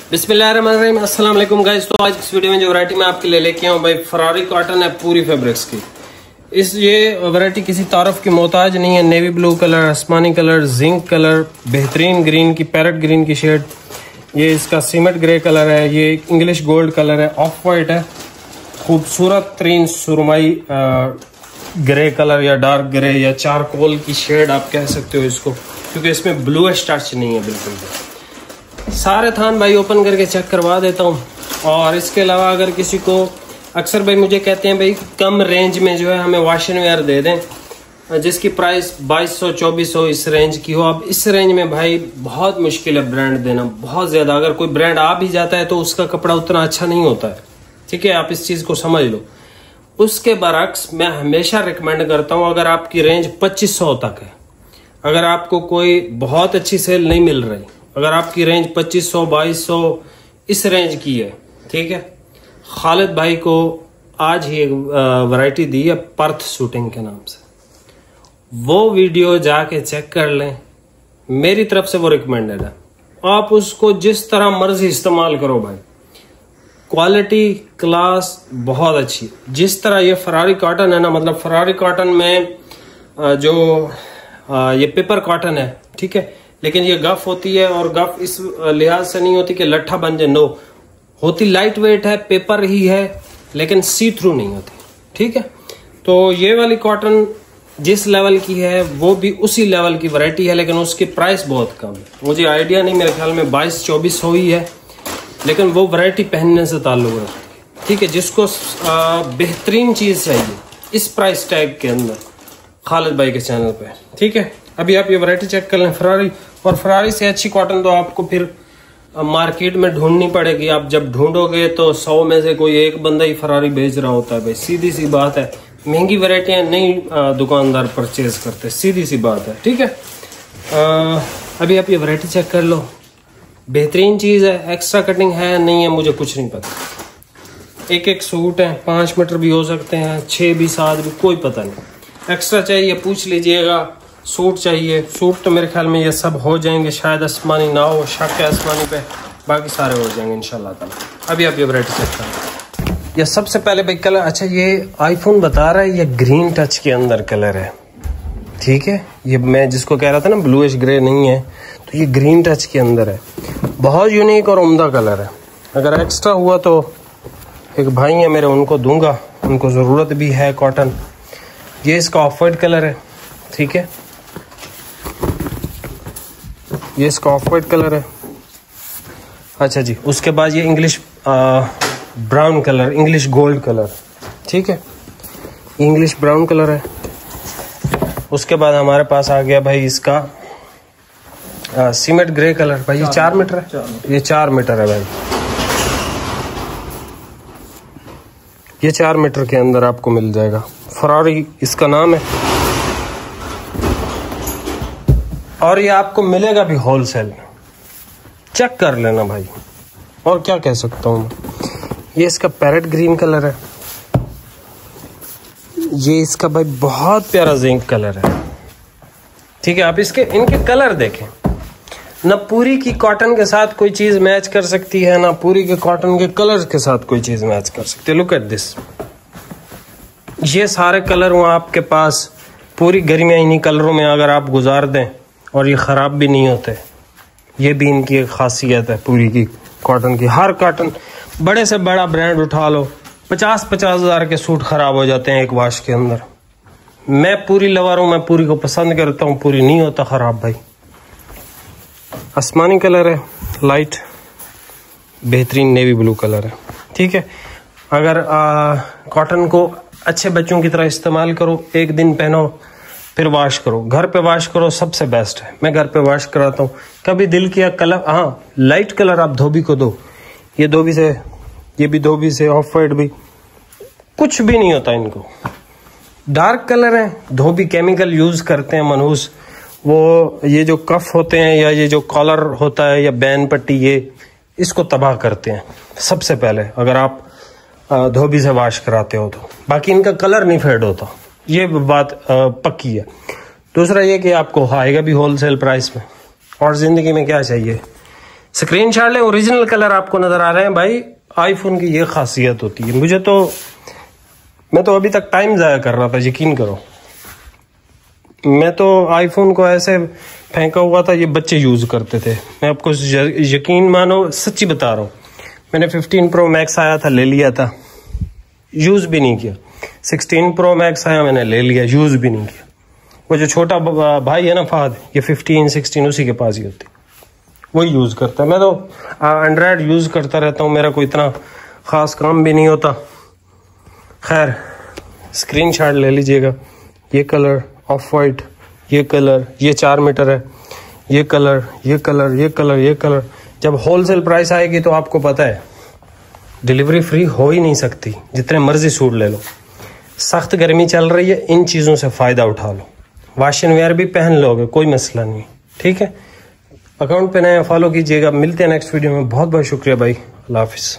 बिस्मिल्लाहिर्रहमानिर्रहीम, अस्सलाम वालेकुम गाइस। तो आज इस वीडियो में जो वैरायटी मैं आपके लिए लेके आया हूँ भाई, फरारी कॉटन है पूरी फैब्रिक्स की। ये वैरायटी किसी तारफ की मोहताज नहीं है। नेवी ब्लू कलर, आसमानी कलर, जिंक कलर, बेहतरीन ग्रीन की, पैरेट ग्रीन की शेड, ये इसका सीमेंट ग्रे कलर है, ये इंग्लिश गोल्ड कलर है, ऑफ वाइट है, खूबसूरत तरीन सुरमई ग्रे कलर या डार्क ग्रे या चारकोल की शेड आप कह सकते हो इसको, क्योंकि इसमें ब्लूइश टच नहीं है बिल्कुल भी। सारे थान भाई ओपन करके चेक करवा देता हूँ। और इसके अलावा अगर किसी को, अक्सर भाई मुझे कहते हैं भाई कम रेंज में जो है हमें वॉशन वेयर दे दें जिसकी प्राइस 2200-2400 इस रेंज की हो। अब इस रेंज में भाई बहुत मुश्किल है ब्रांड देना, बहुत ज्यादा। अगर कोई ब्रांड आ भी जाता है तो उसका कपड़ा उतना अच्छा नहीं होता है, ठीक है, आप इस चीज को समझ लो। उसके बरक्स मैं हमेशा रिकमेंड करता हूँ, अगर आपकी रेंज 2500 तक है, अगर आपको कोई बहुत अच्छी सेल नहीं मिल रही, अगर आपकी रेंज 2500-2200 इस रेंज की है, ठीक है, खालिद भाई को आज ही एक वैरायटी दी है पर्थ शूटिंग के नाम से, वो वीडियो जाके चेक कर लें, मेरी तरफ से वो रिकमेंडेड है। आप उसको जिस तरह मर्जी इस्तेमाल करो भाई, क्वालिटी क्लास बहुत अच्छी। जिस तरह ये फरारी कॉटन है ना, मतलब फरारी कॉटन में जो ये पेपर कॉटन है, ठीक है, लेकिन ये गफ होती है, और गफ इस लिहाज से नहीं होती कि लट्ठा बन जाए, नो, होती लाइट वेट है, पेपर ही है, लेकिन सी थ्रू नहीं होती, ठीक है। तो ये वाली कॉटन जिस लेवल की है वो भी उसी लेवल की वैरायटी है, लेकिन उसकी प्राइस बहुत कम है। मुझे आइडिया नहीं, मेरे ख्याल में 2200-2400 ही है, लेकिन वो वैरायटी पहनने से ताल्लुक है, ठीक है। जिसको बेहतरीन चीज चाहिए इस प्राइस टैग के अंदर, खालिद भाई के चैनल पे, ठीक है। अभी आप ये वैरायटी चेक कर लें फरारी, और फरारी से अच्छी कॉटन तो आपको फिर मार्केट में ढूंढनी पड़ेगी। आप जब ढूंढोगे तो 100 में से कोई एक बंदा ही फरारी बेच रहा होता है भाई, सीधी सी बात है। महंगी वैरायटियां नहीं दुकानदार परचेज करते, सीधी सी बात है, ठीक है। अभी आप ये वैरायटी चेक कर लो, बेहतरीन चीज है। एक्स्ट्रा कटिंग है नहीं है मुझे कुछ नहीं पता। एक सूट है, 5 मीटर भी हो सकते हैं, 6 भी, 7 भी, कोई पता नहीं। एक्स्ट्रा चाहिए पूछ लीजिएगा। सूट चाहिए, सूट तो मेरे ख्याल में ये सब हो जाएंगे, शायद आसमानी ना हो, शक है आसमानी पे, बाकी सारे हो जाएंगे इंशाल्लाह ताला। अभी आप ये वैरायटी चेक करें। ये सबसे पहले भाई कलर, अच्छा ये आईफोन बता रहा है ये ग्रीन टच के अंदर कलर है, ठीक है। ये मैं जिसको कह रहा था ना ब्लूइश ग्रे नहीं है, तो ये ग्रीन टच के अंदर है, बहुत यूनिक और उम्दा कलर है। अगर एक्स्ट्रा हुआ तो एक भाई है मेरे, उनको दूंगा, उनको ज़रूरत भी है कॉटन। ये इसका ऑफ वाइट कलर है, ठीक है, ये इसका ऑफ वाइट कलर है। अच्छा जी, उसके बाद ये English brown colour, English gold colour, ठीक है, इंग्लिश ब्राउन कलर है। उसके बाद हमारे पास आ गया भाई इसका सीमेंट ग्रे कलर। भाई ये 4 मीटर है, ये 4 मीटर है भाई, ये 4 मीटर के अंदर आपको मिल जाएगा। फरारी इसका नाम है, और ये आपको मिलेगा भी होलसेल में, चेक कर लेना भाई, और क्या कह सकता हूँ। ये इसका पैरेट ग्रीन कलर है, ये इसका भाई बहुत प्यारा जिंक कलर है, ठीक है। आप इसके इनके कलर देखें ना, पूरी की कॉटन के साथ कोई चीज मैच कर सकती है, ना पूरी के कॉटन के कलर के साथ कोई चीज मैच कर सकती है। लुक एट दिस, ये सारे कलर वहाँ आपके पास पूरी गर्मियाँ इन्हीं कलरों में अगर आप गुजार दें, और ये ख़राब भी नहीं होते, ये भी इनकी एक खासियत है पूरी की कॉटन की। हर कॉटन, बड़े से बड़ा ब्रांड उठा लो, 50-50 हज़ार के सूट ख़राब हो जाते हैं एक वाश के अंदर। मैं पूरी लवर हूँ, मैं पूरी को पसंद करता हूँ, पूरी नहीं होता ख़राब भाई। आसमानी कलर है, लाइट बेहतरीन नेवी ब्लू कलर है, ठीक है। अगर कॉटन को अच्छे बच्चों की तरह इस्तेमाल करो, एक दिन पहनो फिर वॉश करो, घर पे वॉश करो, सबसे बेस्ट है। मैं घर पे वॉश कराता हूँ। कभी दिल किया कलर, हाँ लाइट कलर आप धोबी को दो, ये धोबी से, ये भी धोबी से, ऑफ वाइट भी, कुछ भी नहीं होता इनको। डार्क कलर है, धोबी केमिकल यूज करते हैं मनहूस, वो ये जो कफ होते हैं या ये जो कॉलर होता है या बैन पट्टी, ये इसको तबाह करते हैं सबसे पहले, अगर आप धोबी से वॉश कराते हो तो। बाकी इनका कलर नहीं फेड होता, ये बात पक्की है। दूसरा ये कि आपको आएगा भी होलसेल प्राइस में, और जिंदगी में क्या चाहिए, स्क्रीनशॉट ले, ओरिजिनल कलर आपको नजर आ रहे हैं भाई। आईफोन की ये खासियत होती है। मैं तो अभी तक टाइम जाया कर रहा था, यकीन करो। मैं तो आईफोन को ऐसे फेंका हुआ था, ये बच्चे यूज करते थे। मैं आपको यकीन मानो, सच्ची बता रहा हूँ। मैंने 15 प्रो मैक्स आया था, ले लिया था, यूज भी नहीं किया। 16 प्रो मैक्स आया, मैंने ले लिया, यूज भी नहीं किया। वो जो छोटा भाई है ना फहद, ये 15 16 उसी के पास ही होती, वही यूज करता है। मैं तो एंड्रॉयड यूज करता रहता हूँ, मेरा कोई इतना खास काम भी नहीं होता। खैर, स्क्रीनशॉट ले लीजिएगा। ये कलर ऑफ वाइट, ये कलर, ये 4 मीटर है, ये कलर, ये कलर, ये कलर, ये कलर। जब होलसेल प्राइस आएगी तो आपको पता है डिलीवरी फ्री हो ही नहीं सकती, जितने मर्जी सूट ले लो। सख्त गर्मी चल रही है, इन चीज़ों से फ़ायदा उठा लो। वाशिंग वेयर भी पहन लोगे, कोई मसला नहीं, ठीक है। अकाउंट पे नए फॉलो कीजिएगा। मिलते हैं नेक्स्ट वीडियो में। बहुत बहुत शुक्रिया भाई, अल्लाह हाफिज़।